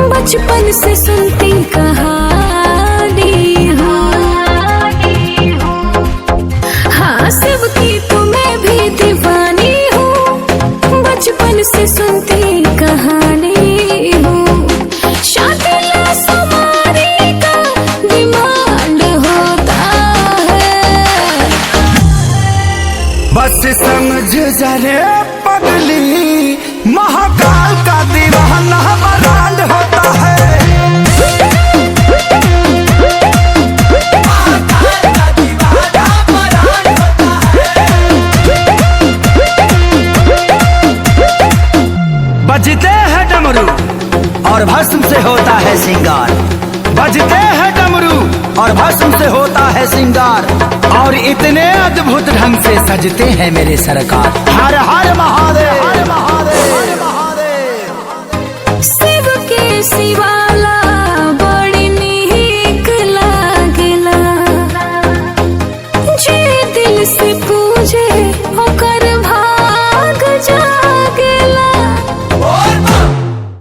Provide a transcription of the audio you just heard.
बचपन से सुनती कहानी हूँ, हाँ सबकी तुम्हें भी दीवानी हूँ। बचपन से सुनती कहानी हूँ। शादी समारी का डिमांड होता है। बस समझ जा रे पगली, महाकाल का दीवाना ब्रांड होता है। बजते हैं डमरू और भस्म से होता है श्रृंगार। बजते हैं डमरू और भस्म से होता है श्रृंगार। और इतने अद्भुत ढंग से सजते हैं मेरे सरकार। हर हर महा